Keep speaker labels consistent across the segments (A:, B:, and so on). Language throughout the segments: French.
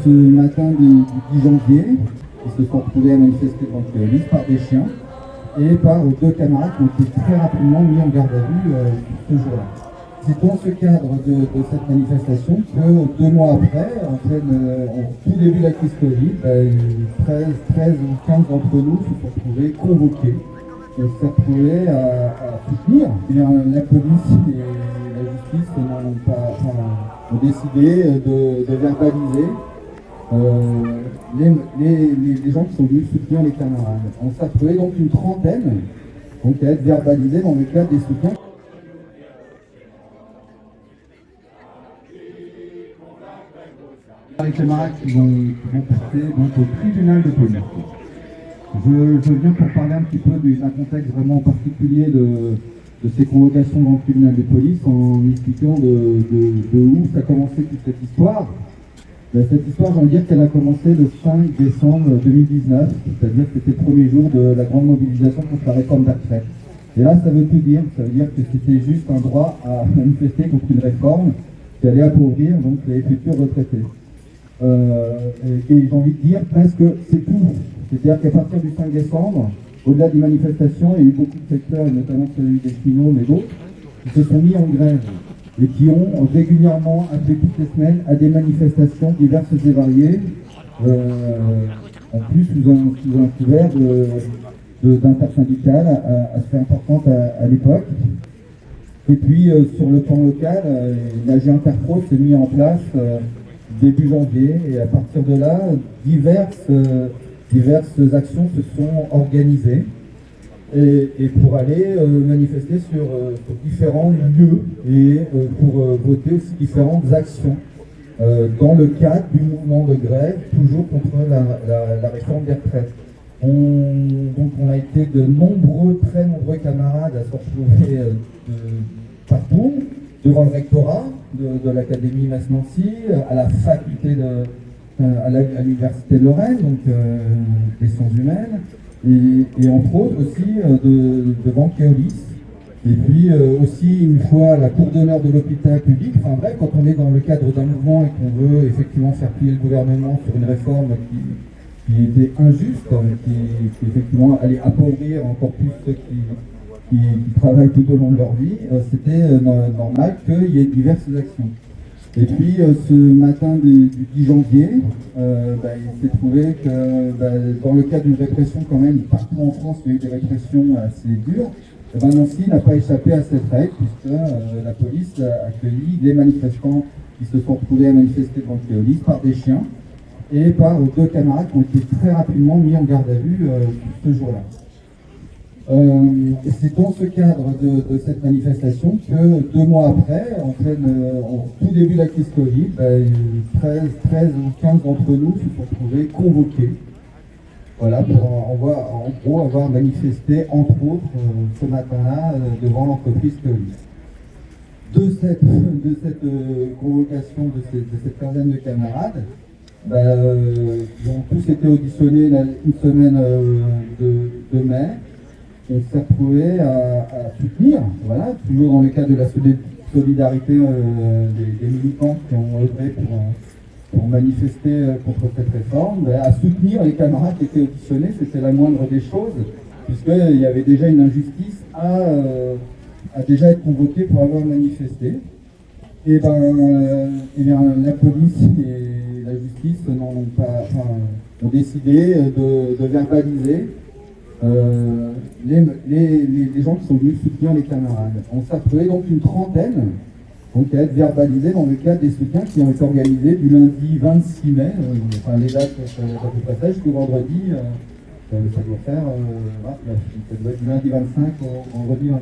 A: ce matin du 10 janvier, qui se sont retrouvés à manifester devant le police par des chiens et par deux camarades qui ont été très rapidement mis en garde à vue ce jour-là. C'est dans ce cadre de cette manifestation que 2 mois après, en tout début de la crise Covid, 13 ou 15 d'entre nous se sont retrouvés convoqués. On s'est retrouvés à soutenir. La police et la justice ont décidé de verbaliser les gens qui sont venus soutenir les camarades. On s'est retrouvé donc une trentaine à être verbalisés dans le cadre des soutiens. Les camarades qui vont passer donc, au tribunal de police. Je viens pour parler un petit peu d'un contexte vraiment particulier de ces convocations dans le tribunal de police en expliquant de où ça a commencé toute cette histoire. Cette histoire, j'ai envie de dire qu'elle a commencé le 5 décembre 2019, c'est-à-dire que c'était le premier jour de la grande mobilisation contre la réforme des retraites. Et là, ça veut tout dire, ça veut dire que c'était juste un droit à manifester contre une réforme qui allait appauvrir donc, les futurs retraités. Et j'ai envie de dire presque c'est tout. C'est-à-dire qu'à partir du 5 décembre, au-delà des manifestations, il y a eu beaucoup de secteurs, et notamment celui des cheminots, mais d'autres, qui se sont mis en grève et qui ont régulièrement appelé toutes les semaines à des manifestations diverses et variées, en plus sous un couvert d'intersyndicales assez importante à l'époque. Et puis sur le plan local, l'AG Interpro s'est mis en place début janvier, et à partir de là, diverses actions se sont organisées et pour aller manifester sur différents lieux et pour voter aussi différentes actions dans le cadre du mouvement de grève, toujours contre la réforme des retraites. Donc on a été très nombreux camarades à se retrouver partout, devant le rectorat de l'Académie Mass-Nancy, à la faculté à l'Université de Lorraine, donc des sciences humaines, et entre autres aussi devant Keolis. Et puis aussi une fois à la cour d'honneur de l'hôpital public. Enfin bref, quand on est dans le cadre d'un mouvement et qu'on veut effectivement faire plier le gouvernement sur une réforme qui était injuste, qui effectivement allait appauvrir encore plus ceux qui travaillent tout au long de leur vie, c'était normal qu'il y ait diverses actions. Et puis ce matin du 10 janvier, il s'est trouvé que dans le cadre d'une répression quand même, partout en France il y a eu des répressions assez dures, Nancy n'a pas échappé à cette règle puisque la police a accueilli des manifestants qui se sont retrouvés à manifester devant le police par des chiens et par deux camarades qui ont été très rapidement mis en garde à vue ce jour-là. C'est dans ce cadre de cette manifestation que 2 mois après, en tout début de la crise Covid, 13 ou 15 d'entre nous se sont retrouvés convoqués. Voilà, pour en gros avoir manifesté, entre autres, ce matin-là, devant l'entreprise Keolis. De cette convocation de cette quinzaine de camarades, ils ont tous été auditionnés une semaine de mai. On s'est retrouvés à soutenir, voilà, toujours dans le cadre de la solidarité des militants qui ont œuvré pour manifester contre cette réforme, à soutenir les camarades qui étaient auditionnés, c'était la moindre des choses, puisqu'il y avait déjà une injustice à déjà être convoqué pour avoir manifesté. Et la police et la justice ont décidé de verbaliser les gens qui sont venus soutenir les camarades. On s'est retrouvé donc une trentaine à être verbalisés dans le cadre des soutiens qui ont été organisés du lundi 26 mai, les dates ça peut passer jusqu'au vendredi, ça doit être du lundi 25 au vendredi 24.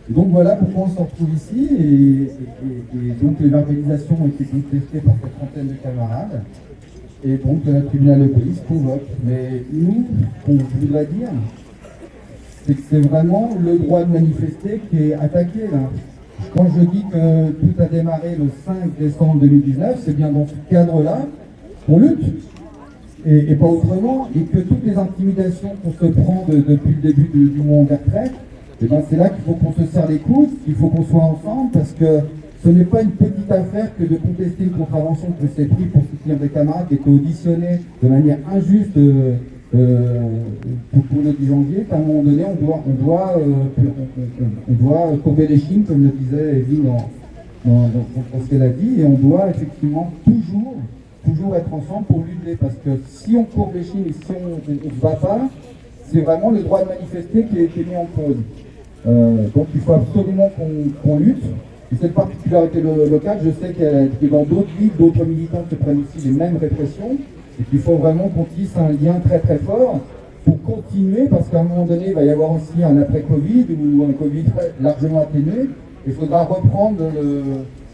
A: Et donc voilà pourquoi on se retrouve ici, et donc les verbalisations ont été contestées par cette trentaine de camarades. Et donc le tribunal de police convoque. Mais nous, ce qu'on voudrait dire, c'est que c'est vraiment le droit de manifester qui est attaqué là. Quand je dis que tout a démarré le 5 décembre 2019, c'est bien dans ce cadre-là qu'on lutte, et pas autrement, et que toutes les intimidations qu'on se prend depuis le début du mouvement des retraites, c'est là qu'il faut qu'on se serre les coudes, qu'il faut qu'on soit ensemble, parce que Ce n'est pas une petite affaire que de contester une contravention que s'est pris pour soutenir des camarades qui étaient auditionnés de manière injuste pour le 10 janvier, qu'à un moment donné, on doit courber les chines, comme le disait Evelyne dans ce qu'elle a dit, et on doit effectivement toujours être ensemble pour lutter, parce que si on courbe les chines et si on ne se bat pas, c'est vraiment le droit de manifester qui est mis en cause. Donc il faut absolument qu'on lutte. Et cette particularité locale, je sais que dans d'autres villes, d'autres militants se prennent aussi les mêmes répressions, et qu'il faut vraiment qu'on tisse un lien très très fort pour continuer, parce qu'à un moment donné, il va y avoir aussi un après-Covid, ou un Covid largement atténué. Il faudra reprendre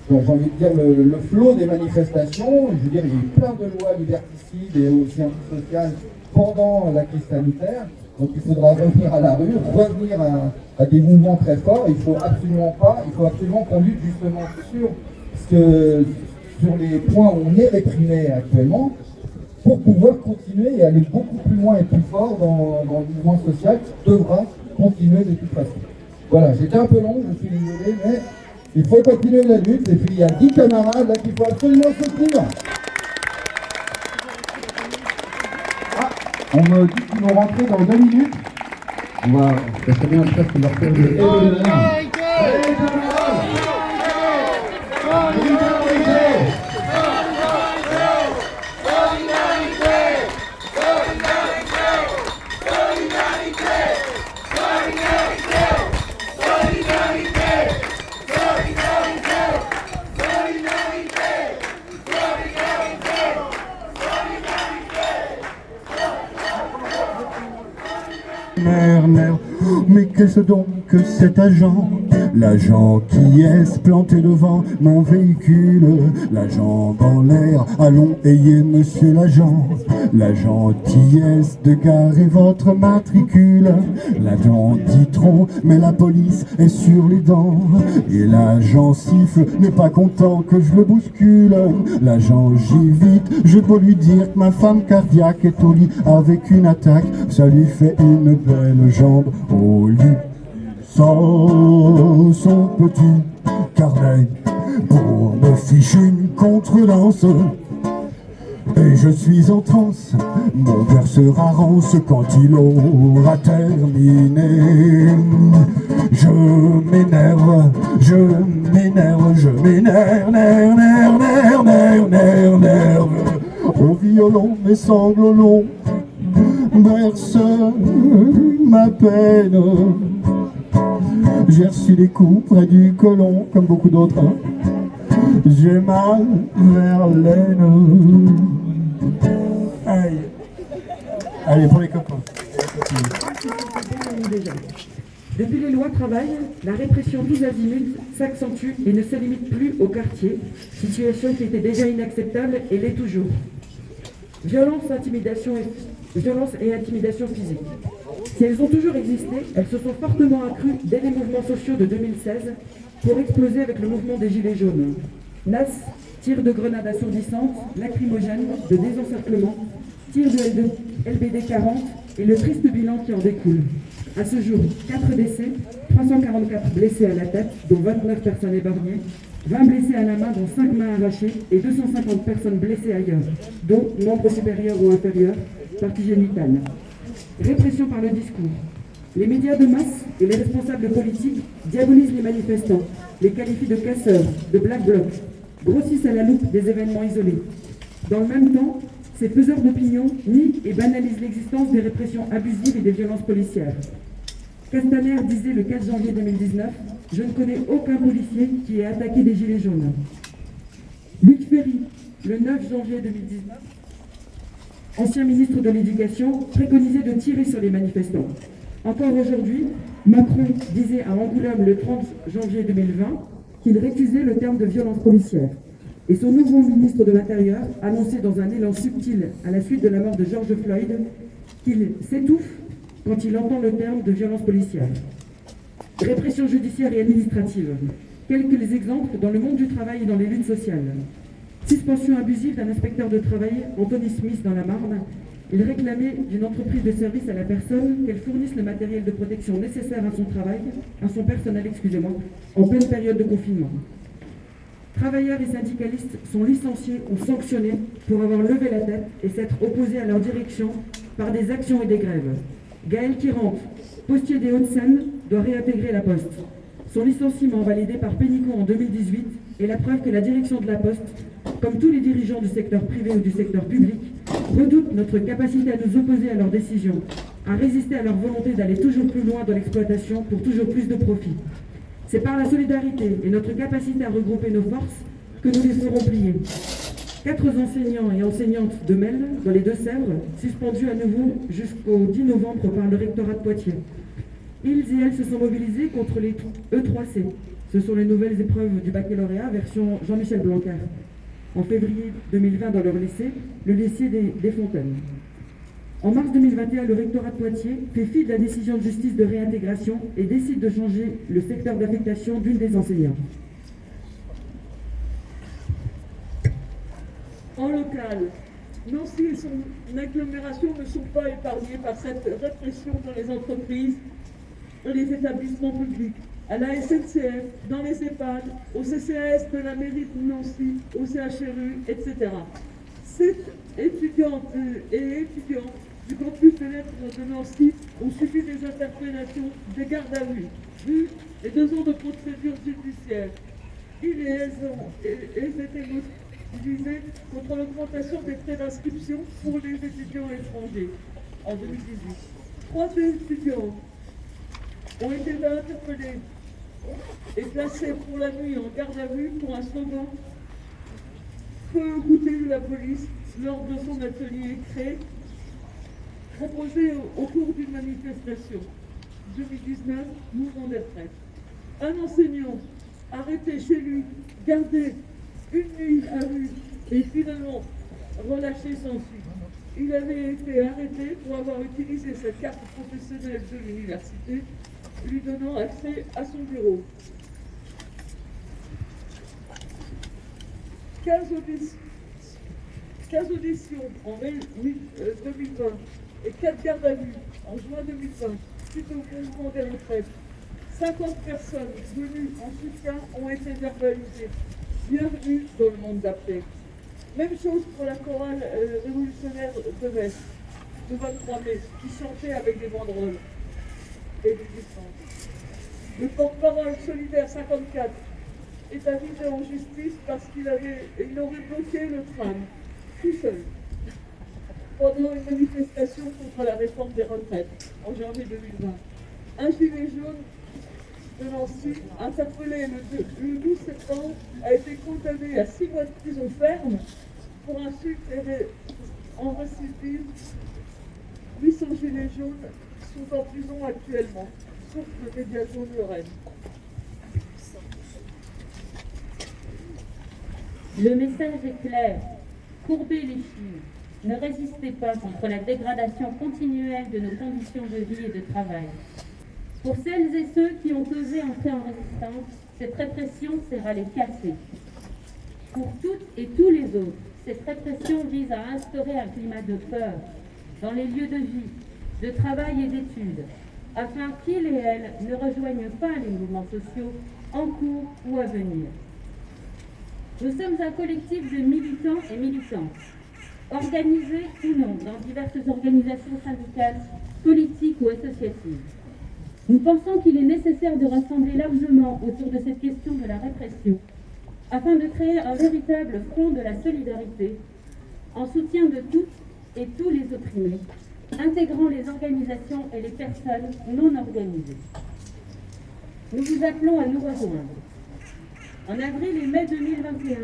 A: j'ai envie de dire le flot des manifestations. Je veux dire, il y a eu plein de lois liberticides et aussi antisociales pendant la crise sanitaire. Donc il faudra revenir à la rue, revenir à des mouvements très forts. Il faut absolument qu'on lutte justement sur les points où on est réprimé actuellement, pour pouvoir continuer et aller beaucoup plus loin et plus fort dans le mouvement social qui devra continuer de toute façon. Voilà, j'étais un peu long, je suis désolé, mais il faut continuer la lutte, et puis il y a 10 camarades là qu'il faut absolument soutenir. Ah, on me dit qu'ils vont rentrer dans 2 minutes. Ça serait bien presque leur faire des
B: Mais qu'est-ce donc que cet agent? L'agent qui est planté devant mon véhicule, l'agent dans l'air, allons ayez monsieur l'agent. L'agent qui est de garer votre matricule. L'agent dit trop, mais la police est sur les dents. Et l'agent siffle, n'est pas content que je le bouscule. L'agent gît vite, je peux lui dire que ma femme cardiaque est au lit avec une attaque. Ça lui fait une belle jambe au lit. Sans son petit carnet pour me ficher une contredanse. Et je suis en transe, mon père sera rance quand il aura terminé. Je m'énerve, nerve. Au violon, mes sanglots longs bercent ma peine. J'ai reçu des coups près du côlon, comme beaucoup d'autres. J'ai mal vers l'aine. Aïe. Allez, pour les copains.
C: Depuis les lois travail, la répression tous azimuts s'accentue et ne se limite plus au quartier, situation qui était déjà inacceptable et l'est toujours. Violence et intimidation physique. Si elles ont toujours existé, elles se sont fortement accrues dès les mouvements sociaux de 2016 pour exploser avec le mouvement des Gilets jaunes. NAS, tirs de grenades assourdissantes, lacrymogènes, de désencerclement, tirs de LBD 40 et le triste bilan qui en découle. À ce jour, 4 décès, 344 blessés à la tête, dont 29 personnes épargnées, 20 blessés à la main, dont 5 mains arrachées, et 250 personnes blessées ailleurs, dont membres supérieurs ou inférieurs, partie génitale. Répression par le discours. Les médias de masse et les responsables politiques diabolisent les manifestants, les qualifient de casseurs, de black blocs, grossissent à la loupe des événements isolés. Dans le même temps, ces faiseurs d'opinion nient et banalisent l'existence des répressions abusives et des violences policières. Castaner disait le 4 janvier 2019 « Je ne connais aucun policier qui ait attaqué des gilets jaunes ». Luc Ferry, le 9 janvier 2019, ancien ministre de l'Éducation, préconisait de tirer sur les manifestants. Encore aujourd'hui, Macron disait à Angoulême le 30 janvier 2020 qu'il récusait le terme de violence policière. Et son nouveau ministre de l'Intérieur annonçait dans un élan subtil à la suite de la mort de George Floyd qu'il s'étouffe quand il entend le terme de violence policière. Répression judiciaire et administrative. Quelques exemples dans le monde du travail et dans les luttes sociales. Suspension abusive d'un inspecteur de travail, Anthony Smith, dans la Marne. Il réclamait d'une entreprise de service à la personne qu'elle fournisse le matériel de protection nécessaire à son travail, à son personnel, en pleine période de confinement. Travailleurs et syndicalistes sont licenciés ou sanctionnés pour avoir levé la tête et s'être opposés à leur direction par des actions et des grèves. Gaël Tirante, postier des Hauts-de-Seine, doit réintégrer la Poste. Son licenciement validé par Pénicaud en 2018 est la preuve que la direction de la Poste, comme tous les dirigeants du secteur privé ou du secteur public, redoute notre capacité à nous opposer à leurs décisions, à résister à leur volonté d'aller toujours plus loin dans l'exploitation pour toujours plus de profit. C'est par la solidarité et notre capacité à regrouper nos forces que nous les ferons plier. 4 enseignants et enseignantes de Melle, dans les Deux-Sèvres, suspendus à nouveau jusqu'au 10 novembre par le rectorat de Poitiers. Ils et elles se sont mobilisés contre les E3C. Ce sont les nouvelles épreuves du baccalauréat version Jean-Michel Blanquer. En février 2020, dans leur lycée, le lycée des Fontaines. En mars 2021, le rectorat de Poitiers fait fi de la décision de justice de réintégration et décide de changer le secteur d'affectation d'une des enseignantes.
D: En local, Nancy et son agglomération ne sont pas épargnés par cette répression dans les entreprises, dans les établissements publics, à la SNCF, dans les EHPAD, au CCAS de la mairie de Nancy, au CHRU, etc. 7 étudiantes et étudiants du campus de lettres de Nancy ont subi des interpellations, des gardes à vue et 2 ans de procédure judiciaire. Ils et elles étaient mobilisés contre l'augmentation des frais d'inscription pour les étudiants étrangers en 2018. 3 étudiants ont été interpellés et placés pour la nuit en garde à vue pour un slogan peu goûté de la police lors de son atelier créé, proposé au cours d'une manifestation. 2019, mouvement des retraites. Un enseignant arrêté chez lui, gardé une nuit à vue et finalement relâché sans suite. Il avait été arrêté pour avoir utilisé sa carte professionnelle de l'université, lui donnant accès à son bureau. 15 auditions en mai 2020 et 4 gardes à vue en juin 2020 suite au mouvement des retraites. 50 personnes venues en soutien ont été verbalisées. Bienvenue dans le monde d'après. Même chose pour la chorale révolutionnaire de Metz, le 23 mai, qui chantait avec des banderoles et des distances. Le porte-parole solidaire 54 est arrivé en justice parce qu'il aurait bloqué le tram, tout seul, pendant une manifestation contre la réforme des retraites en janvier 2020. Un gilet jaune de Nancy, interpellé le 12 septembre, a été condamné à 6 mois de prison ferme pour insulte et en récidive. 800 gilets jaunes sont en prison actuellement, sauf le média jaune Lorraine.
E: Le message est clair. Courbez les chines. Ne résistez pas contre la dégradation continuelle de nos conditions de vie et de travail. Pour celles et ceux qui ont osé entrer en résistance, cette répression sert à les casser. Pour toutes et tous les autres, cette répression vise à instaurer un climat de peur dans les lieux de vie, de travail et d'études, afin qu'ils et elles ne rejoignent pas les mouvements sociaux en cours ou à venir. Nous sommes un collectif de militants et militantes, organisés ou non dans diverses organisations syndicales, politiques ou associatives. Nous pensons qu'il est nécessaire de rassembler largement autour de cette question de la répression, afin de créer un véritable front de la solidarité, en soutien de toutes et tous les opprimés, intégrant les organisations et les personnes non organisées. Nous vous appelons à nous rejoindre. En avril et mai 2021,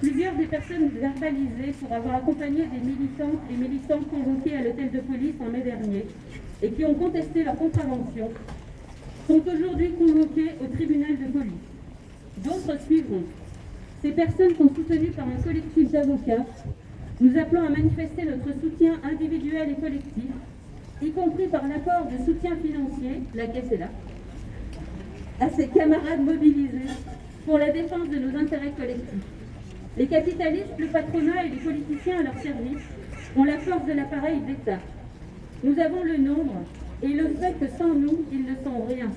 E: plusieurs des personnes verbalisées pour avoir accompagné des militantes et militants convoqués à l'hôtel de police en mai dernier et qui ont contesté leur contravention sont aujourd'hui convoquées au tribunal de police. D'autres suivront. Ces personnes sont soutenues par un collectif d'avocats. Nous appelons à manifester notre soutien individuel et collectif, y compris par l'apport de soutien financier, la caisse est là, à ces camarades mobilisés pour la défense de nos intérêts collectifs. Les capitalistes, le patronat et les politiciens à leur service ont la force de l'appareil d'État. Nous avons le nombre et le fait que sans nous, ils ne sont rien.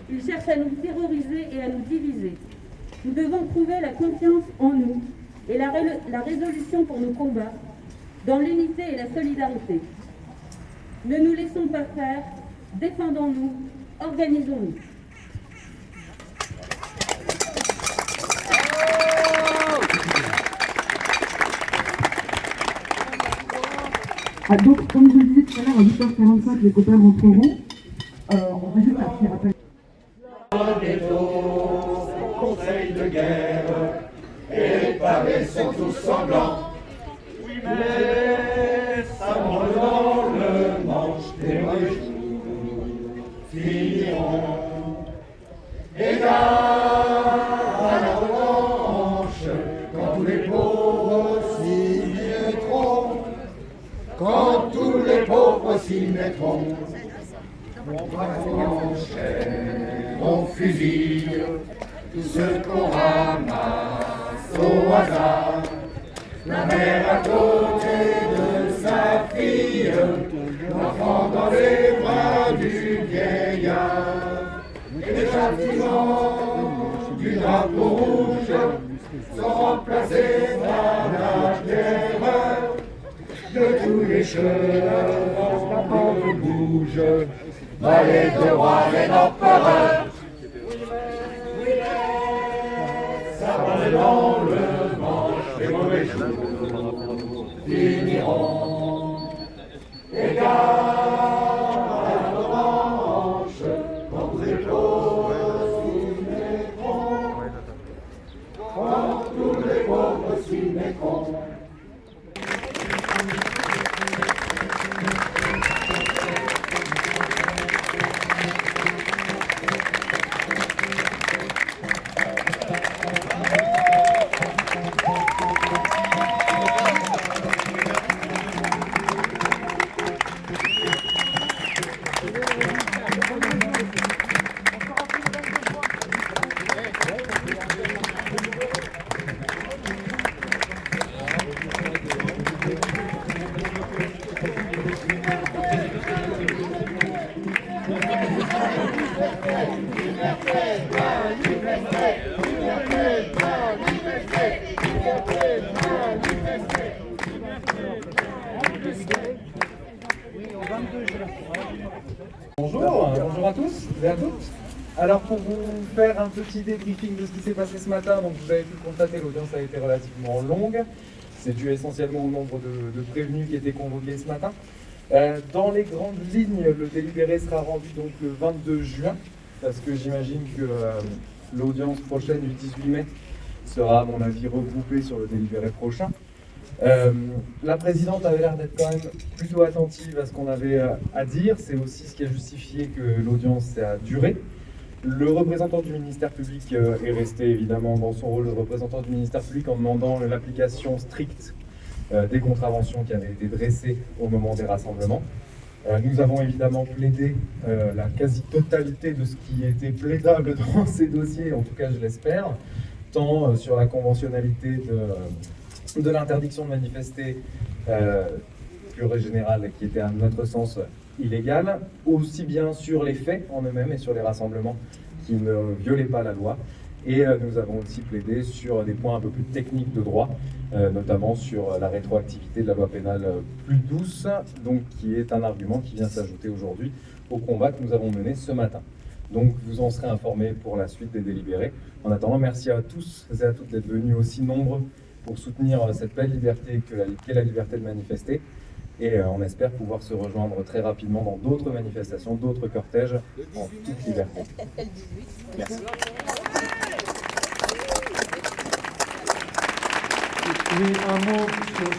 E: Ils cherchent à nous terroriser et à nous diviser. Nous devons trouver la confiance en nous et la résolution pour nos combats, dans l'unité et la solidarité. Ne nous laissons pas faire, défendons-nous, organisons-nous.
C: Ah, donc, comme je le disais tout à l'heure, à 8h45, les copains rentreront. On va juste faire appel.
F: Conseil de guerre, et les pavés sont tous sanglants. Mais ça branle dans le manche, des mauvais jours finiront. Égard à la revanche, quand tous les pauvres s'y mettront. Quand tous les pauvres s'y mettront. On braquera en chair, on fusille tout ce qu'on ramasse au hasard. La mère à côté de sa fille, l'enfant dans les bras du vieillard. Et les châtiments du drapeau rouge sont remplacés par la terreur de tous les chevaux qu'on bouge. Valet de roi et d'empereur, ça va dans le manche, les mauvais jours finiront. Égard à la revanche, quand tous les pauvres s'y mettront. Quand tous les pauvres s'y mettront.
G: Bonjour à tous et à toutes. Alors pour vous faire un petit débriefing de ce qui s'est passé ce matin, donc vous avez pu le constater, l'audience a été relativement longue. C'est dû essentiellement au nombre de prévenus qui étaient convoqués ce matin. Dans les grandes lignes, le délibéré sera rendu donc le 22 juin, parce que j'imagine que l'audience prochaine du 18 mai sera à mon avis regroupée sur le délibéré prochain. La présidente avait l'air d'être quand même plutôt attentive à ce qu'on avait à dire. C'est aussi ce qui a justifié que l'audience a duré. Le représentant du ministère public est resté évidemment dans son rôle de représentant du ministère public en demandant l'application stricte des contraventions qui avaient été dressées au moment des rassemblements. Nous avons évidemment plaidé la quasi-totalité de ce qui était plaidable dans ces dossiers, en tout cas je l'espère, tant sur la conventionnalité de l'interdiction de manifester pure et générale qui était à notre sens illégale, aussi bien sur les faits en eux-mêmes et sur les rassemblements qui ne violaient pas la loi. Et nous avons aussi plaidé sur des points un peu plus techniques de droit, notamment sur la rétroactivité de la loi pénale plus douce, donc qui est un argument qui vient s'ajouter aujourd'hui au combat que nous avons mené ce matin. Donc vous en serez informés pour la suite des délibérés. En attendant, merci à tous et à toutes d'être venus aussi nombreux pour soutenir cette belle liberté qu'est la liberté de manifester. Et on espère pouvoir se rejoindre très rapidement dans d'autres manifestations, d'autres cortèges en toute liberté. Merci.
H: Oui, un mot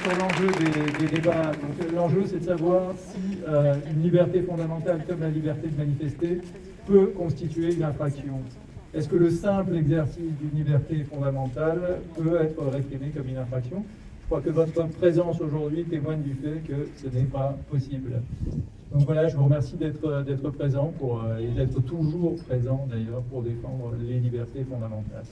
H: sur l'enjeu des débats. L'enjeu, c'est de savoir si une liberté fondamentale comme la liberté de manifester peut constituer une infraction. Est-ce que le simple exercice d'une liberté fondamentale peut être réprimé comme une infraction? Je crois que votre présence aujourd'hui témoigne du fait que ce n'est pas possible. Donc voilà, je vous remercie d'être présent et d'être toujours présent d'ailleurs pour défendre les libertés fondamentales.